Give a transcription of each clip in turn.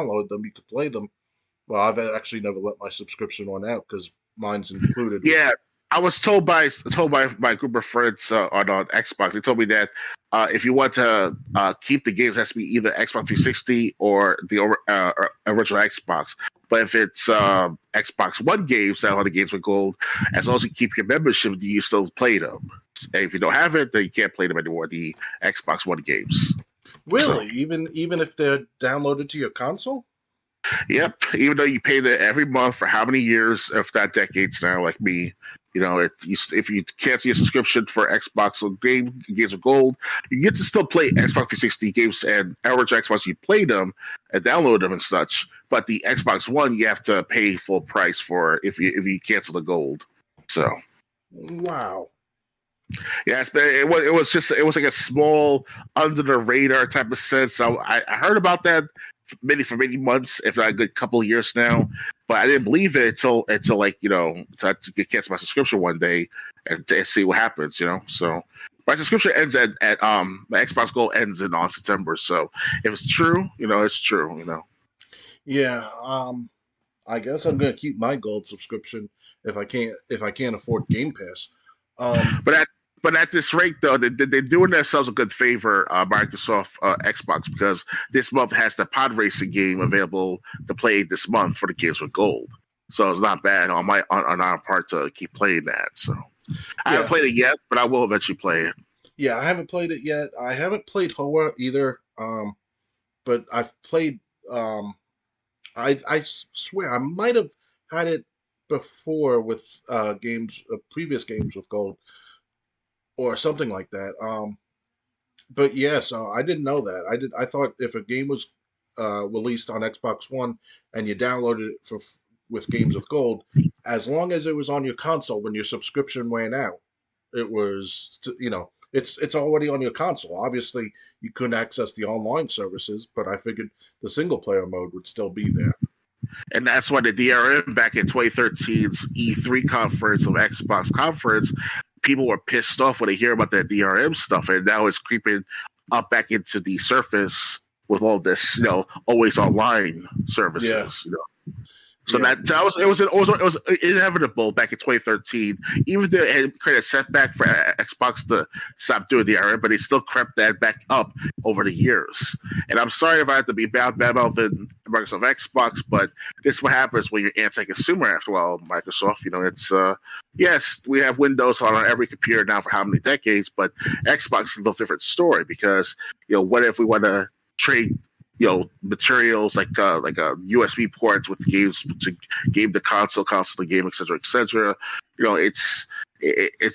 download them, you could play them. Well, I've actually never let my subscription run out because mine's included with Yeah, it. I was told by my group of friends on Xbox. They told me that if you want to keep the games, it has to be either Xbox 360 or the original Xbox. But if it's Xbox One games, that are the games with gold, as long as you keep your membership, you still play them. And if you don't have it, then you can't play them anymore. The Xbox One games. So, Really, even if they're downloaded to your console? yep. Even though you pay that every month for how many years, if not decades now, like me, if you cancel your subscription for Xbox or games of gold, you get to still play Xbox 360 games and average Xbox. You play them and download them and such. But the Xbox One, you have to pay full price for if you cancel the gold. So Wow. yeah, it was like a small under the radar type of sense. So I heard about that for many months, if not a good couple of years now. But I didn't believe it until like to get cancel my subscription one day and to see what happens. So my subscription ends at my Xbox Gold ends in on September. So if it's true, it's true. Yeah. I guess I'm gonna keep my gold subscription if I can't afford Game Pass. But at this rate, though, they're doing themselves a good favor, Microsoft Xbox, because this month has the pod racing game available to play this month for the games with gold. So it's not bad on our part to keep playing that. So I haven't Yeah, played it yet, but I will eventually play it. yeah. I haven't played it yet. I haven't played Hoa either. But I've played. I swear I might have had it before with previous games with gold or something like that. But yeah, so I didn't know that. I thought if a game was released on Xbox One and you downloaded it with games with gold, as long as it was on your console when your subscription ran out, it was it's already on your console. Obviously, you couldn't access the online services, but I figured the single player mode would still be there. And that's why the DRM back in 2013's E3 conference of Xbox conference, people were pissed off when they hear about that DRM stuff, and now it's creeping up back into the surface with all this, always online Yeah, services. So yeah, it was inevitable back in 2013. Even though it had created a setback for Xbox to stop doing the DRM, but they still crept that back up over the years. And I'm sorry if I have to be bad mouthing Microsoft Xbox, but this is what happens when you're anti-consumer after all. Microsoft, it's yes, we have Windows on every computer now for how many decades, but Xbox is a little different story because what if we want to trade materials like USB ports with games to game the console to game, etc., etc. It's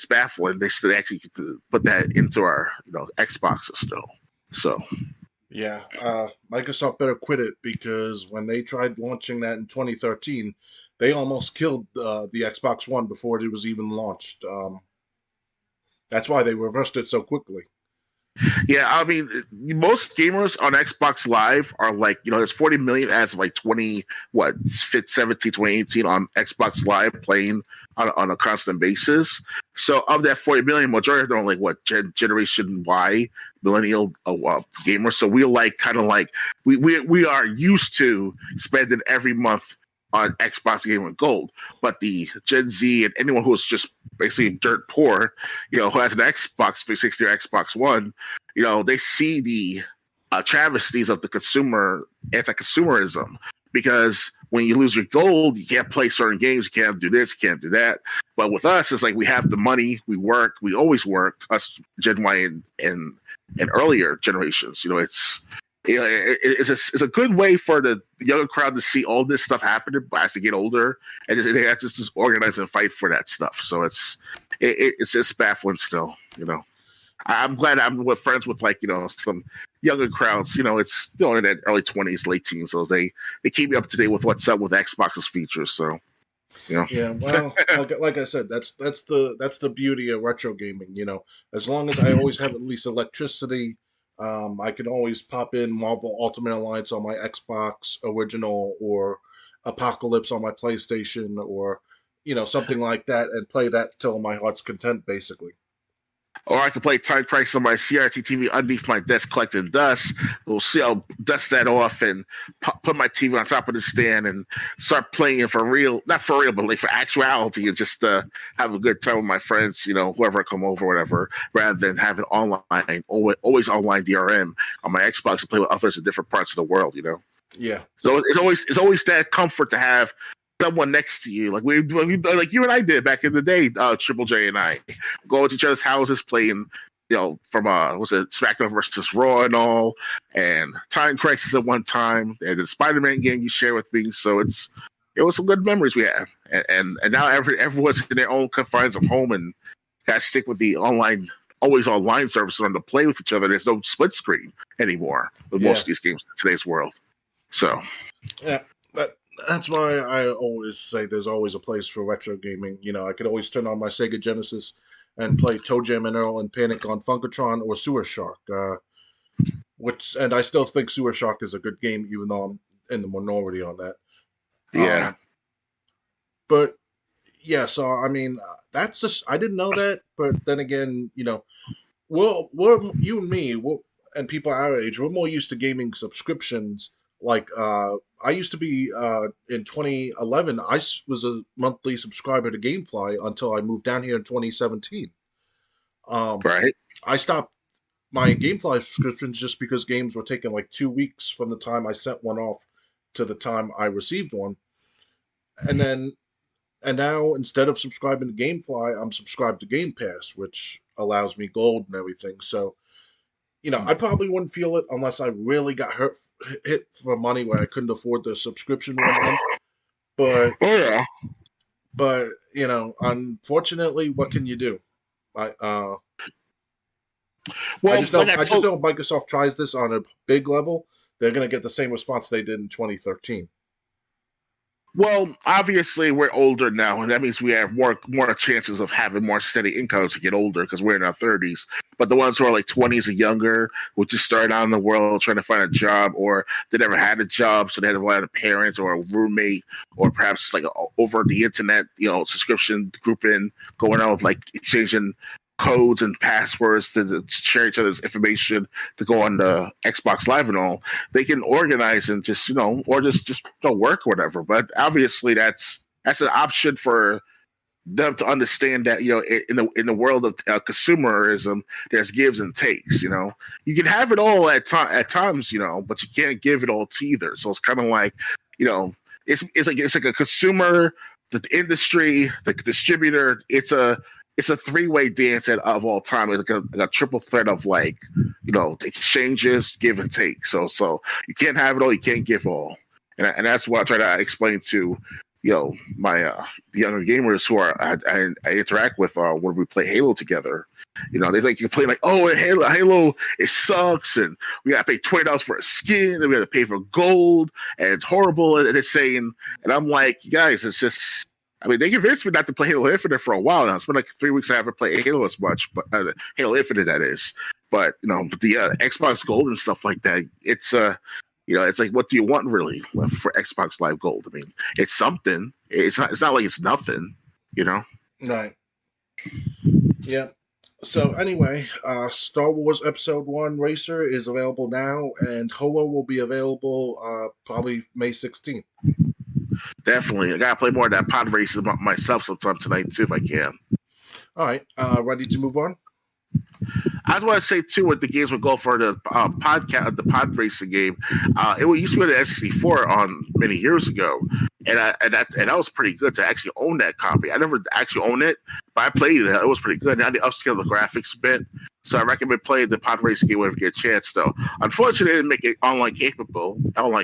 baffling. They still actually put that into our Xboxes still. So yeah. Microsoft better quit it because when they tried launching that in 2013, they almost killed the Xbox One before it was even launched. That's why they reversed it so quickly. yeah, I mean, most gamers on Xbox Live are like, there's 40 million as of like 2018 on Xbox Live playing on a constant basis. So of that 40 million, majority of them are like Generation Y, millennial gamers. So we're like kind of like we are used to spending every month on Xbox Game with Gold, but the Gen Z and anyone who's just basically dirt poor, who has an Xbox 360 or Xbox One, they see the travesties of the anti-consumerism. Because when you lose your gold, you can't play certain games, you can't do this, you can't do that. But with us, it's like we have the money, we work, we always work. Us Gen Y and earlier generations, it's a good way for the younger crowd to see all this stuff happening as they get older, and they have to just organize and fight for that stuff. So it's just baffling still. I'm glad I'm with friends with some younger crowds. It's still in that early 20s, late teens, so they keep me up to date with what's up with Xbox's features. So Yeah, well, like I said, that's the beauty of retro gaming. As long as I always have at least electricity, I can always pop in Marvel Ultimate Alliance on my Xbox original or Apocalypse on my PlayStation or something like that and play that till my heart's content, basically. Or I could play Time Crisis on my CRT TV underneath my desk collecting dust. We'll see. I'll dust that off and put my TV on top of the stand and start playing for real. Not for real, but like for actuality, and just have a good time with my friends, whoever come over, whatever, rather than having online, always online DRM on my Xbox to play with others in different parts of the world. Yeah. So it's always that comfort to have someone next to you, like like you and I did back in the day. Triple J and I go to each other's houses playing, from was it SmackDown versus Raw and all, and Time Crisis at one time, and the Spider-Man game you share with me. So it was some good memories we have, and now everyone's in their own confines of home and got to stick with the always online service on to play with each other. There's no split screen anymore with most of these games in today's world. So yeah. That's why I always say there's always a place for retro gaming. I could always turn on my Sega Genesis and play Toe Jam and Earl and Panic on Funkatron or Sewer Shark. And I still think Sewer Shark is a good game, even though I'm in the minority on that. yeah, But yeah, so I mean, that's just I didn't know that. But then again, we're you and me, and people our age, we're more used to gaming subscriptions. Like I used to be in 2011. Was a monthly subscriber to GameFly until I moved down here in 2017. right. I stopped my GameFly subscriptions just because games were taking like 2 weeks from the time I sent one off to the time I received one, and now instead of subscribing to GameFly, I'm subscribed to Game Pass, which allows me gold and everything. So I probably wouldn't feel it unless I really got hit for money where I couldn't afford the subscription 1 month. But Oh yeah. unfortunately, what can you do? I I Well, just like know I I just told know if Microsoft tries this on a big level, they're going to get the same response they did in 2013. Well, obviously we're older now, and that means we have more chances of having more steady incomes to get older because we're in our 30s. But the ones who are like 20s and younger, who just started out in the world trying to find a job, or they never had a job, so they had to rely on parents or a roommate, or perhaps like over the internet, subscription grouping going on with like exchanging codes and passwords to share each other's information to go on the Xbox Live and all. They can organize and just or just work or whatever. But obviously that's an option for them to understand that in the world of consumerism, there's gives and takes. You can have it all at times, but you can't give it all to either. So it's kind of like it's like a consumer, the industry, the distributor. It's a three-way dance of all time. It's like a triple threat of exchanges, give and take. So you can't have it all, you can't give all, and that's what I try to explain to my the younger gamers who I interact with when we play Halo together. They like complain like, oh, Halo, it sucks, and we got to pay $20 for a skin, and we got to pay for gold, and it's horrible. And they're saying, and I'm like, guys, it's just. I mean, they convinced me not to play Halo Infinite for a while now. It's been like 3 weeks I haven't played Halo as much, but Halo Infinite that is. But the Xbox Gold and stuff like that, it's it's like, what do you want really for Xbox Live Gold? I mean, it's something. It's not like it's nothing. Right. Yeah. So anyway, Star Wars Episode 1 Racer is available now, and Hoa will be available probably May 16th. Definitely, I gotta play more of that pod racing myself sometime tonight too if I can. All right, ready to move on? I just want to say too, with the games we go for the podcast, the pod racing game, it used to be the N64 on many years ago, and that was pretty good to actually own that copy. I never actually owned it, but I played it. It was pretty good. Now they upscale the graphics a bit, so I recommend playing the pod racing game whenever you get a chance. Though, unfortunately, they didn't make it online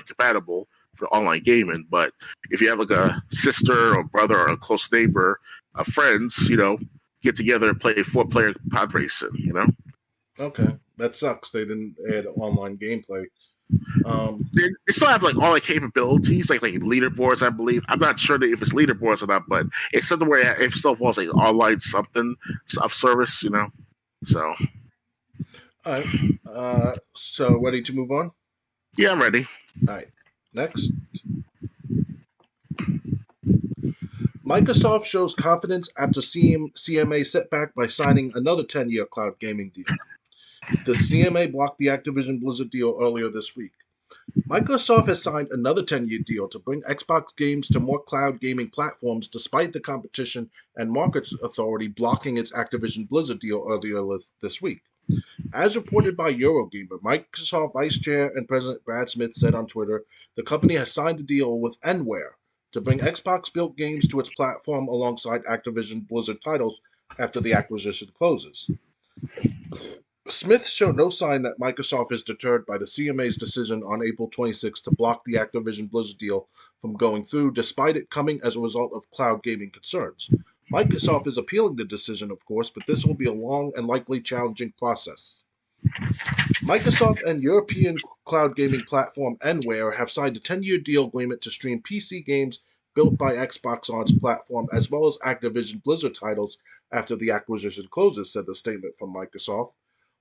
compatible for online gaming. But if you have like a sister or brother or a close neighbor, friends, get together and play 4-player pod racing. Okay, that sucks. They didn't add online gameplay. They still have like all the capabilities, like leaderboards, I believe. I'm not sure if it's leaderboards or not, but it's something where it still falls like online something of service, So, all right. So ready to move on? Yeah, I'm ready. All right. Next, Microsoft shows confidence after CMA setback by signing another 10-year cloud gaming deal. The CMA blocked the Activision Blizzard deal earlier this week. Microsoft has signed another 10-year deal to bring Xbox games to more cloud gaming platforms despite the Competition and Markets Authority blocking its Activision Blizzard deal earlier this week. As reported by Eurogamer, Microsoft Vice Chair and President Brad Smith said on Twitter the company has signed a deal with Enware to bring Xbox built games to its platform alongside Activision Blizzard titles after the acquisition closes. Smith showed no sign that Microsoft is deterred by the CMA's decision on April 26 to block the Activision Blizzard deal from going through, despite it coming as a result of cloud gaming concerns. Microsoft is appealing the decision, of course, but this will be a long and likely challenging process. Microsoft and European cloud gaming platform Enware have signed a 10-year deal agreement to stream PC games built by Xbox on its platform, as well as Activision Blizzard titles after the acquisition closes, said the statement from Microsoft.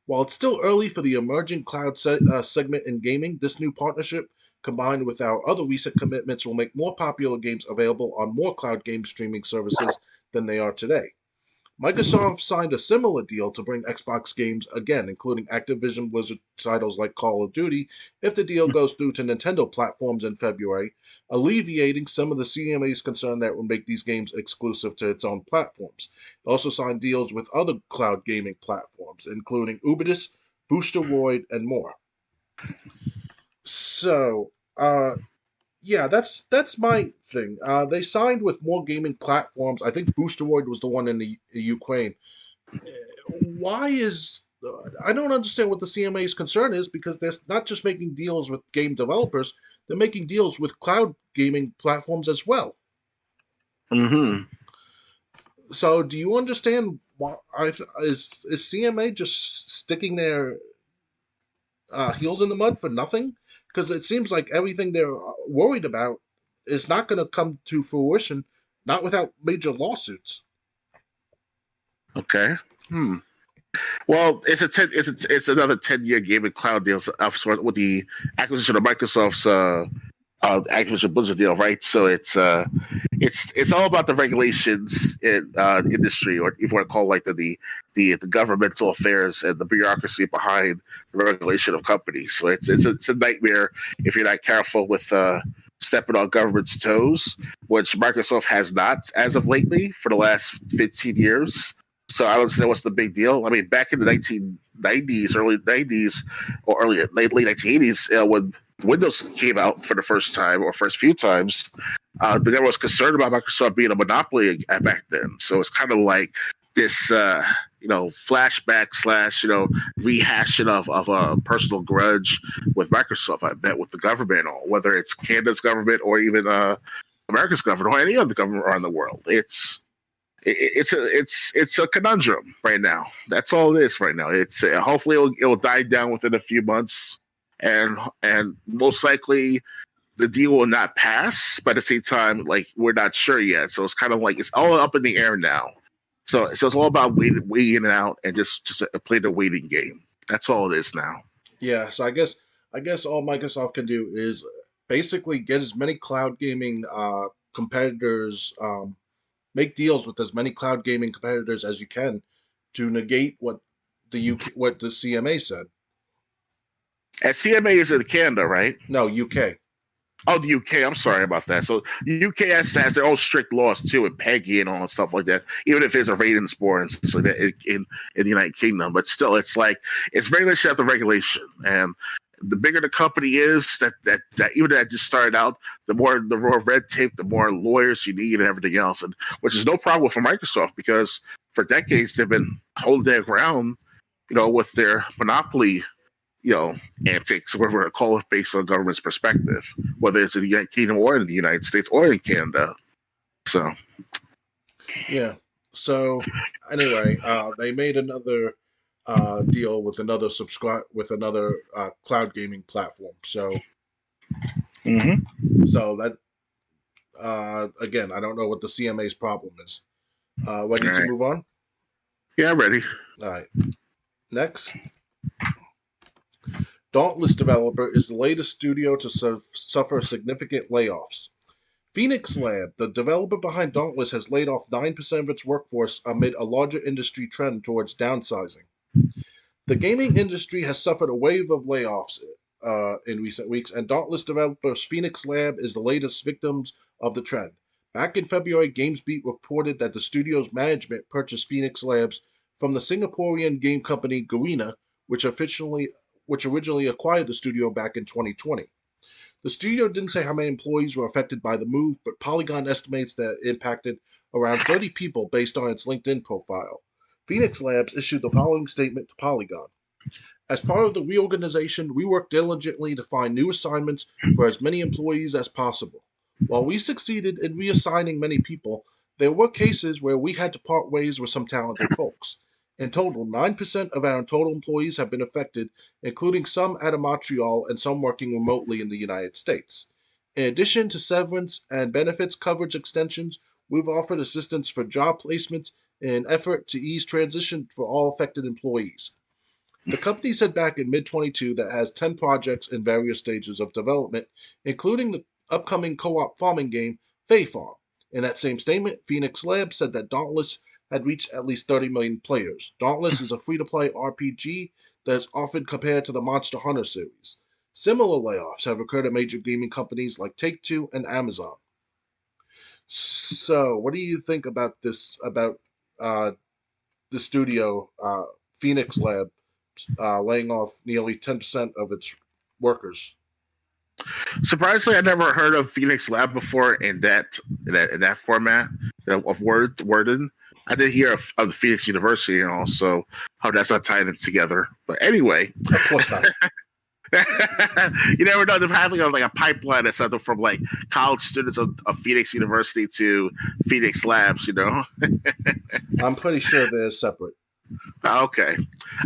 While it's still early for the emerging cloud segment in gaming, this new partnership, combined with our other recent commitments, will make more popular games available on more cloud game streaming services than they are today. Microsoft signed a similar deal to bring Xbox games again, including Activision Blizzard titles like Call of Duty, if the deal goes through to Nintendo platforms in February, alleviating some of the CMA's concern that it will make these games exclusive to its own platforms. It also signed deals with other cloud gaming platforms, including Ubidus, Boosteroid, and more. So, yeah, that's my thing. They signed with more gaming platforms. I think Boosteroid was the one in the Ukraine. Why is I don't understand what the CMA's concern is, because they're not just making deals with game developers; they're making deals with cloud gaming platforms as well. Mm-hmm. So, do you understand why is CMA just sticking their heels in the mud for nothing? Because it seems like everything they're worried about is not going to come to fruition, not without major lawsuits. Okay. Hmm. Well, it's another 10-year gaming cloud deal of sort with the acquisition of Microsoft's Activision Blizzard deal, right? So it's all about the regulations in industry, or if you want to call it like the governmental affairs and the bureaucracy behind the regulation of companies. So it's a nightmare if you're not careful with stepping on government's toes, which Microsoft has not as of lately for the last 15 years. So I don't understand what's the big deal. I mean, back in the 1990s, early 90s, or earlier late 1980s, when Windows came out for the first time or first few times, the government was concerned about Microsoft being a monopoly back then. So it's kind of like this, flashback slash, rehashing of a personal grudge with Microsoft. I bet with the government, or whether it's Canada's government or even America's government or any other government around the world. It's a conundrum right now. That's all it is right now. It's hopefully it will die down within a few months, and most likely the deal will not pass. But at the same time, like, we're not sure yet, so it's kind of like it's all up in the air now. So it's all about waiting it out and just play the waiting game. That's all it is now. Yeah, so I guess all Microsoft can do is basically get as many cloud gaming competitors, make deals with as many cloud gaming competitors as you can to negate what the CMA said. And CMA is in Canada, right? No, UK. Oh, the UK. I'm sorry about that. So UK has their own strict laws too, with PEGI and all that stuff like that. Even if it's a rating sport and stuff like that in the United Kingdom, but still, it's like it's regulation after regulation, and the bigger the company is, that even that just started out, the more red tape, the more lawyers you need, and everything else, and which is no problem for Microsoft, because for decades they've been holding their ground, with their monopoly, antics, whatever we call it, based on government's perspective, whether it's in the United Kingdom or in the United States or in Canada. So, Yeah. So anyway, they made another deal with another cloud gaming platform. So that again, I don't know what the CMA's problem is. Ready all to right, move on? yeah, I'm ready. All right. Next, Dauntless developer is the latest studio to suffer significant layoffs. Phoenix Lab, the developer behind Dauntless, has laid off 9% of its workforce amid a larger industry trend towards downsizing. The gaming industry has suffered a wave of layoffs in recent weeks, and Dauntless developers Phoenix Lab is the latest victims of the trend. Back in February, GamesBeat reported that the studio's management purchased Phoenix Labs from the Singaporean game company Garena, which originally acquired the studio back in 2020. The studio didn't say how many employees were affected by the move, but Polygon estimates that it impacted around 30 people based on its LinkedIn profile. Phoenix Labs issued the following statement to Polygon. As part of the reorganization, we worked diligently to find new assignments for as many employees as possible. While we succeeded in reassigning many people, there were cases where we had to part ways with some talented folks. In total, 9% of our total employees have been affected, including some out of Montreal and some working remotely in the United States. In addition to severance and benefits coverage extensions, we've offered assistance for job placements in an effort to ease transition for all affected employees. The company said back in mid 22 that it has 10 projects in various stages of development, including the upcoming co op farming game, Fae Farm. In that same statement, Phoenix Labs said that Dauntless had reached at least 30 million players. Dauntless is a free to play RPG that is often compared to the Monster Hunter series. Similar layoffs have occurred at major gaming companies like Take Two and Amazon. So, what do you think about this? About uh, the studio, Phoenix Lab, laying off nearly 10% of its workers. Surprisingly, I never heard of Phoenix Lab before in that format of wording. I did hear of Phoenix University and also how that's not tying it together. But anyway, Of course not. you never know. They're having like a pipeline or something from like college students of Phoenix University to Phoenix Labs. You know. I'm pretty sure they're separate. Okay,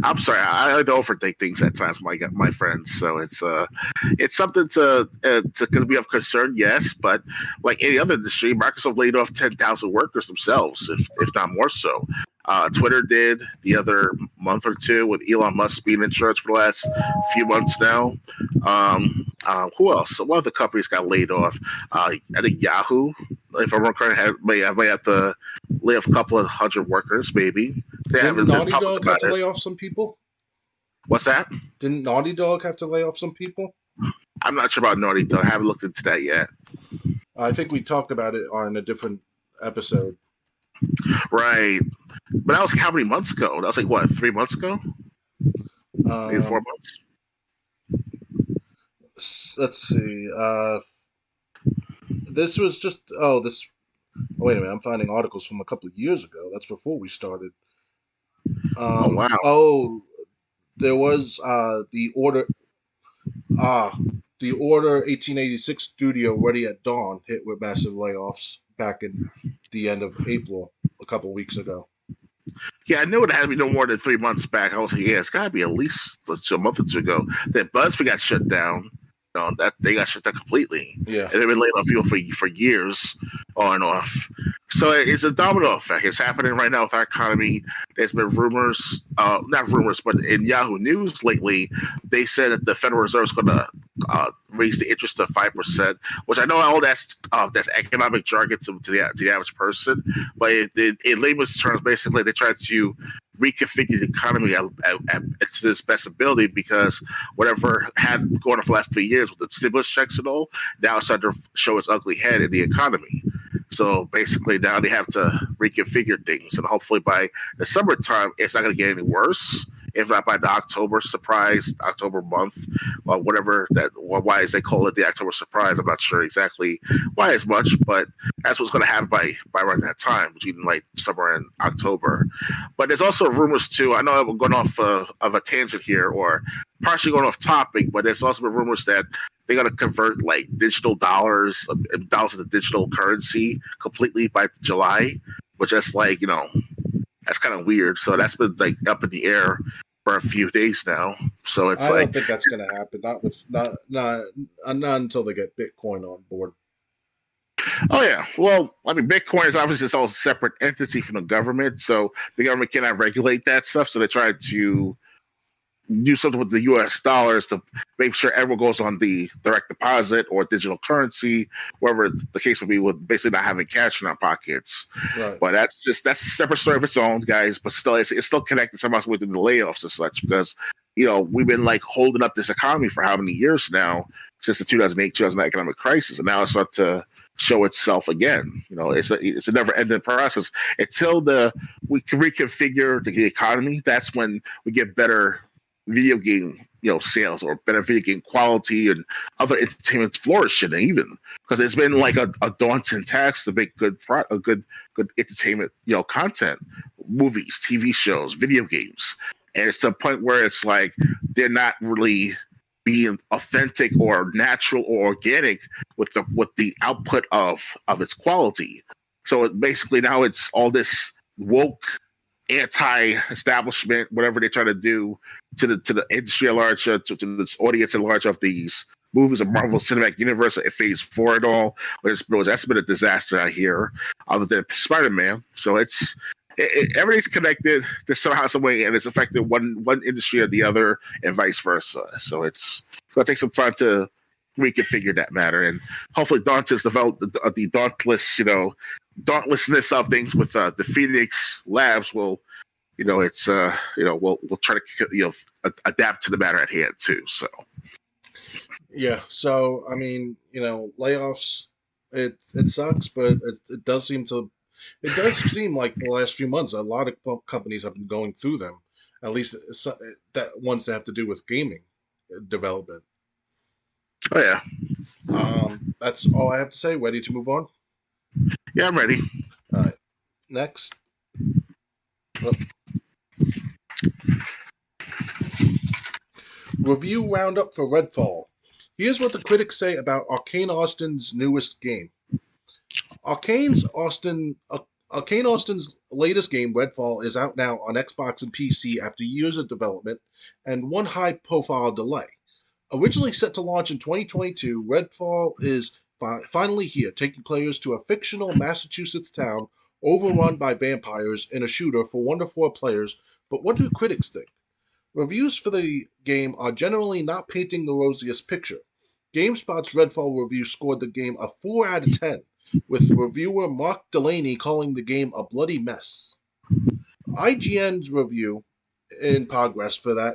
I'm sorry. I don't overthink things at times, my friends. So it's something to because we have concern, yes, but like any other industry, Microsoft laid off 10,000 workers themselves, if not more so. Twitter did the other month or two with Elon Musk being in charge for the last few months now. Who else? One of the companies got laid off. I think Yahoo, if I'm correct, may have to lay off a couple of hundred workers, maybe. They Didn't haven't been Naughty public Dog have about to it. lay off some people? What's that? Didn't Naughty Dog have to lay off some people? I'm not sure about Naughty Dog. I haven't looked into that yet. I think we talked about it on a different episode. Right. But that was how many months ago? That was like what, 3 months ago? Maybe 4 Um, months. let's see. This was just this. Oh, wait a minute. I'm finding articles from a couple of years ago. That's before we started. Oh wow. There was Ah, the Order 1886 studio Ready at Dawn hit with massive layoffs back in the end of April a couple weeks ago. Yeah, I knew it had to be no more than 3 months back. I was like, yeah, it's got to be at least a month or two ago. That BuzzFeed got shut down. That they got shut down completely, Yeah. and they've been laying off people for years, on and off. So it's a domino effect. It's happening right now with our economy. There's been rumors, not rumors, but in Yahoo News lately, they said that the Federal Reserve is going to raise the interest to 5%, which I know all that's economic jargon to the average person, but in layman's terms, basically they try to reconfigure the economy to its best ability because whatever had going on for the last few years with the stimulus checks and all, now it's starting to show its ugly head in the economy. So basically now they have to reconfigure things, and hopefully by the summertime, it's not going to get any worse. If not by the October month, or whatever why is they call it the October surprise? I'm not sure exactly why as much, but that's what's going to happen by around that time, between like summer and October. But there's also rumors too. I know I'm going off of a tangent here, or partially going off topic, but there's also been rumors that they're going to convert like digital dollars into digital currency completely by July, which is like, that's kind of weird. So that's been like up in the air for a few days now. So it's I like, don't think that's going to happen. Not until they get Bitcoin on board. oh yeah, well, I mean, Bitcoin is obviously its own separate entity from the government, so the government cannot regulate that stuff. So they try to do something with the U.S. dollars to make sure everyone goes on the direct deposit or digital currency, wherever the case would be, with basically not having cash in our pockets. Right. But that's a separate story of its own, guys. But still, it's still connected somehow within the layoffs and such, because we've been like holding up this economy for how many years now, since the 2008-2009 economic crisis, and now it's starting to show itself again. It's a never ending process until we can reconfigure the economy. That's when we get better video game sales, or better video game quality, and other entertainment flourishing, even because it's been like a daunting task to make good entertainment content, movies, TV shows, video games. And it's to the point where it's like they're not really being authentic or natural or organic with the output of its quality. So basically now it's all this woke anti-establishment, whatever they try to do to the industry at large, to this audience at large of these movies of Marvel Cinematic Universe, Phase 4 and all. That's been a disaster out here, other than Spider-Man. So everything's connected to somehow, some way, and it's affected one industry or the other, and vice versa. So it's going to take some time to reconfigure that matter, and hopefully Dante's develop the dauntlessness of things with the Phoenix Labs will, we'll try to adapt to the matter at hand too. So Yeah. So I mean, layoffs. It sucks, but it does seem to. It does seem like the last few months, a lot of companies have been going through them. At least that ones that have to do with gaming development. oh yeah, That's all I have to say. Ready to move on? yeah, I'm ready. All right. Next. Oh. Review roundup for Redfall. Here's what the critics say about Arcane Austin's newest game. Arcane Austin's latest game, Redfall, is out now on Xbox and PC after years of development and one high-profile delay. Originally set to launch in 2022, Redfall is finally here, taking players to a fictional Massachusetts town overrun by vampires in a shooter for 1 to 4 players. But what do critics think? Reviews for the game are generally not painting the rosiest picture. GameSpot's Redfall review scored the game a 4 out of 10, with reviewer Mark Delaney calling the game a bloody mess. IGN's review in progress for the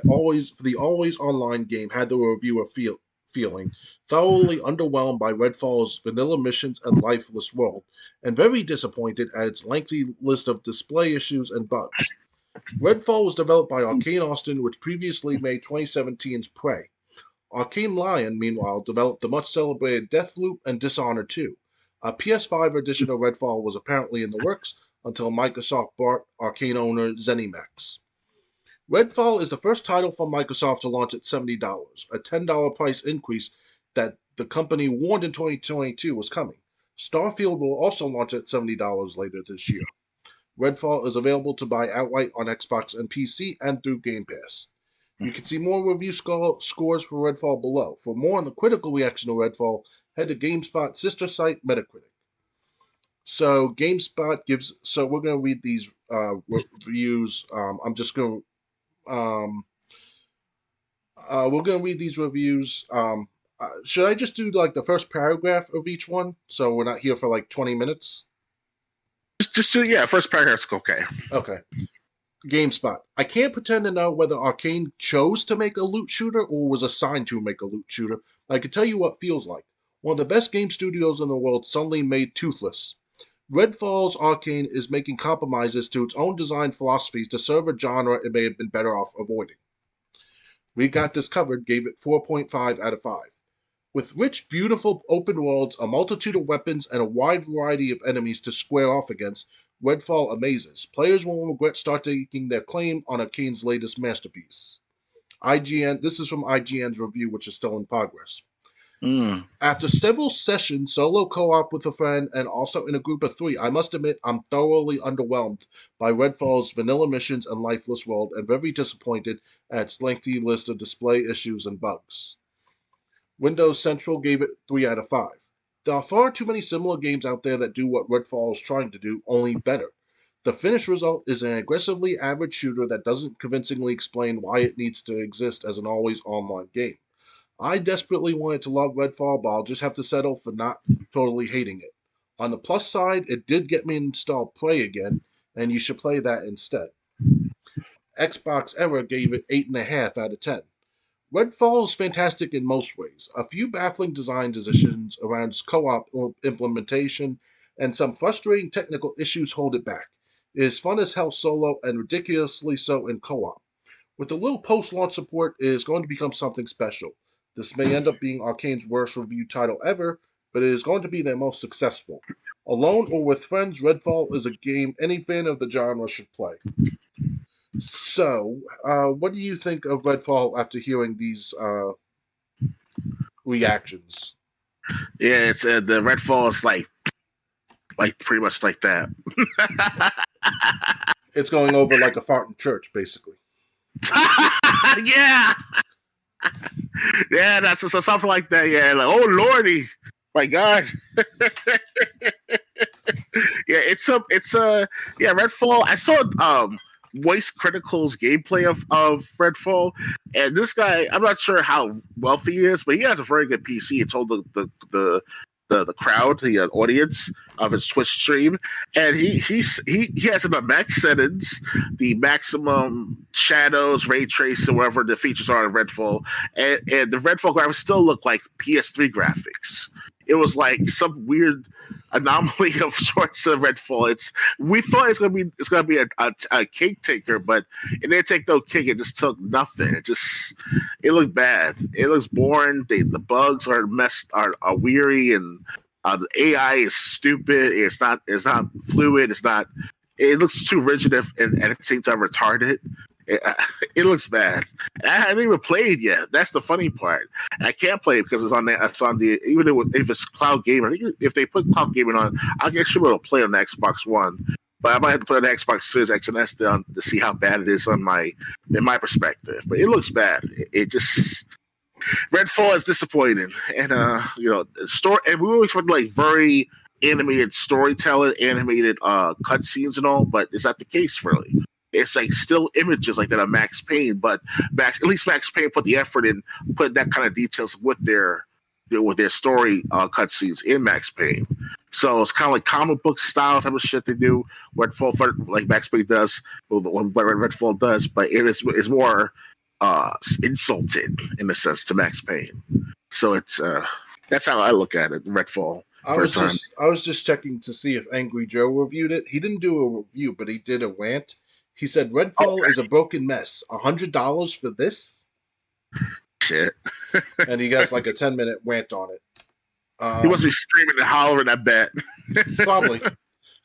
always online game had the reviewer feeling thoroughly underwhelmed by Redfall's vanilla missions and lifeless world, and very disappointed at its lengthy list of display issues and bugs. Redfall was developed by Arcane Austin, which previously made 2017's Prey. Arcane Lion, meanwhile, developed the much celebrated Deathloop and Dishonored 2. A PS5 edition of Redfall was apparently in the works until Microsoft bought Arcane owner ZeniMax. Redfall is the first title from Microsoft to launch at $70, a $10 price increase that the company warned in 2022 was coming. Starfield will also launch at $70 later this year. Redfall is available to buy outright on Xbox and PC and through Game Pass. You can see more review scores for Redfall below. For more on the critical reaction to Redfall, head to GameSpot's sister site, Metacritic. So GameSpot gives. So we're going to read these reviews. I'm just going to. We're going to read these reviews. Should I just do like the first paragraph of each one, so we're not here for like 20 minutes? Yeah, first paragraph's okay. Okay. GameSpot. I can't pretend to know whether Arcane chose to make a loot shooter or was assigned to make a loot shooter, but I can tell you what it feels like. One of the best game studios in the world suddenly made toothless. Redfall's Arcane is making compromises to its own design philosophies to serve a genre it may have been better off avoiding. We Got This Covered gave it 4.5 out of 5. With rich, beautiful open worlds, a multitude of weapons, and a wide variety of enemies to square off against, Redfall amazes. Players won't regret staking their claim on Arcane's latest masterpiece. IGN. This is from IGN's review, which is still in progress. After several sessions, solo co-op with a friend, and also in a group of 3, I must admit I'm thoroughly underwhelmed by Redfall's vanilla missions and lifeless world, and very disappointed at its lengthy list of display issues and bugs. Windows Central gave it 3 out of 5. There are far too many similar games out there that do what Redfall is trying to do, only better. The finished result is an aggressively average shooter that doesn't convincingly explain why it needs to exist as an always online game. I desperately wanted to love Redfall, but I'll just have to settle for not totally hating it. On the plus side, it did get me installed Play again, and you should play that instead. Xbox Era gave it 8.5 out of 10. Redfall is fantastic in most ways. A few baffling design decisions around its co op implementation and some frustrating technical issues hold it back. It is fun as hell solo and ridiculously so in co op. With a little post launch support, it is going to become something special. This may end up being Arcane's worst reviewed title ever, but it is going to be their most successful. Alone or with friends, Redfall is a game any fan of the genre should play. So, what do you think of Redfall after hearing these reactions? Yeah, it's the Redfall is like pretty much like that. It's going over like a fart in church, basically. Yeah, yeah, that's so something like that. Yeah, like oh lordy, my God. Yeah, yeah, Redfall. I saw Voice Critical's gameplay of Redfall, and this guy, I'm not sure how wealthy he is, but he has a very good PC. He told the crowd, the audience of his Twitch stream, and he has in the max settings the maximum shadows, ray trace, or whatever the features are in Redfall, and the Redfall graphics still look like PS3 graphics. It was like some weird anomaly of sorts of Redfall. We thought it's gonna be a cake taker, but it didn't take no cake. It just took nothing. It looked bad. It looks boring. The bugs are weary, and the AI is stupid. It's not fluid. It looks too rigid and at the same time retarded. It looks bad. I haven't even played yet. That's the funny part. I can't play it because it's on the even if it's cloud gaming. I think if they put cloud gaming on, I'll actually be able to play on the Xbox One. But I might have to play on the Xbox Series X and S to see how bad it is in my perspective. But it looks bad. It just Redfall is disappointing, and story. And we were expecting like very animated storytelling, animated cutscenes and all, but it's not the case really. It's like still images like that of Max Payne, but at least Max Payne put the effort in putting that kind of details with their story cutscenes in Max Payne. So it's kind of like comic book style type of shit they do. Redfall, like Max Payne does, what Redfall does, but it's more insulted in a sense to Max Payne. So it's that's how I look at it. Redfall. I was just checking to see if Angry Joe reviewed it. He didn't do a review, but he did a rant. He said Redfall is a broken mess. $100 for this? Shit. And he got like a 10-minute rant on it. He must be screaming and hollering, I bet. Probably.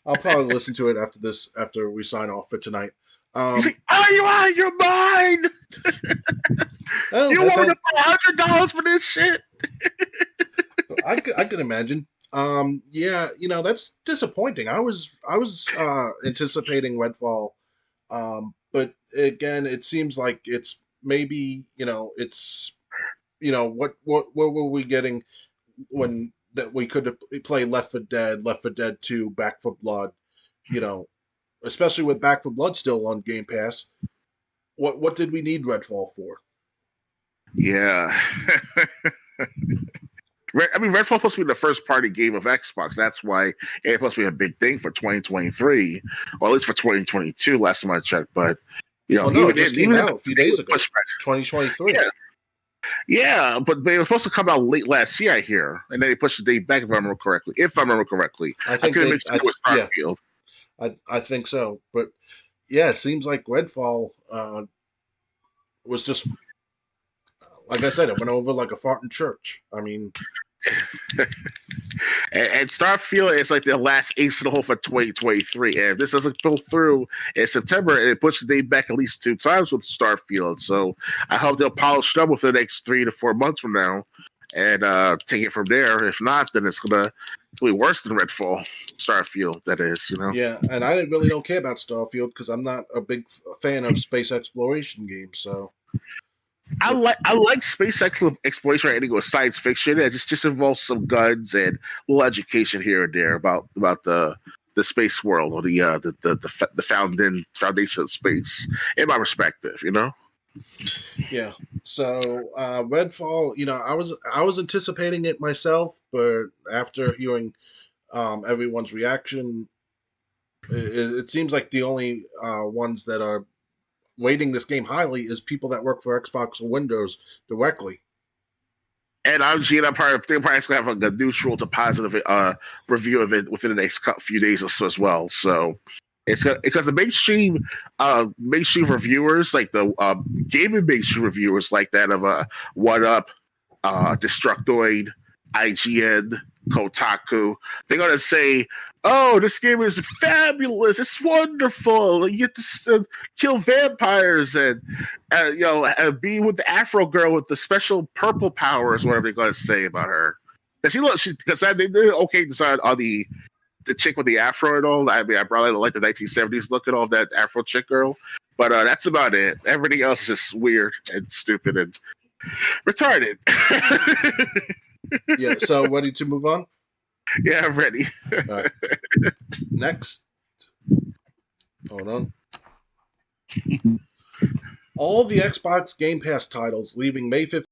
I'll probably listen to it after we sign off for tonight. He's like, are you out of your mind? Well, you want to pay $100 for this shit? I could imagine. Yeah, that's disappointing. I was anticipating Redfall. But again, it seems like it's maybe, what were we getting when that we could play Left 4 Dead 2, Back 4 Blood, especially with Back 4 Blood still on Game Pass. What did we need Redfall for? Yeah. Redfall's supposed to be the first party game of Xbox. That's why it's supposed to be a big thing for 2023, or at least for 2022. Last time I checked, but it just came out a few days ago, 2023. Yeah, but it was supposed to come out late last year, I hear, and then they pushed the date back. If I remember correctly, I think it was Starfield. Yeah, I think so, but yeah, it seems like Redfall was just. Like I said, it went over like a fart in church. I mean, and Starfield is like the last ace in the hole for 2023. And if this doesn't pull through in September, it pushes the date back at least 2 times with Starfield. So I hope they'll polish it up for the next 3 to 4 months from now and take it from there. If not, then it's gonna be worse than Redfall. Starfield, that is, Yeah, and I really don't care about Starfield because I'm not a big fan of space exploration games. So. I like space exploration. I think it was science fiction. It just involves some guns and a little education here and there about the the space world or the foundation of space, in my perspective. Yeah. So Redfall, I was anticipating it myself, but after hearing everyone's reaction, it seems like the only ones that are rating this game highly is people that work for Xbox or Windows directly. And I'm probably they're probably going to have a neutral to positive review of it within the next few days or so as well. So it's because the mainstream reviewers, like the gaming mainstream reviewers, like that of One Up, Destructoid, IGN, Kotaku, they're gonna say, "Oh, this game is fabulous! It's wonderful! You get to kill vampires and be with the Afro girl with the special purple powers, whatever they're gonna say about her." Because they did okay design on the chick with the Afro and all. I mean, I probably like the 1970s look and all that Afro chick girl, but that's about it. Everything else is just weird and stupid and retarded. Yeah. So ready to move on? Yeah, I'm ready. All right. Next. Hold on. All the Xbox Game Pass titles leaving May 15th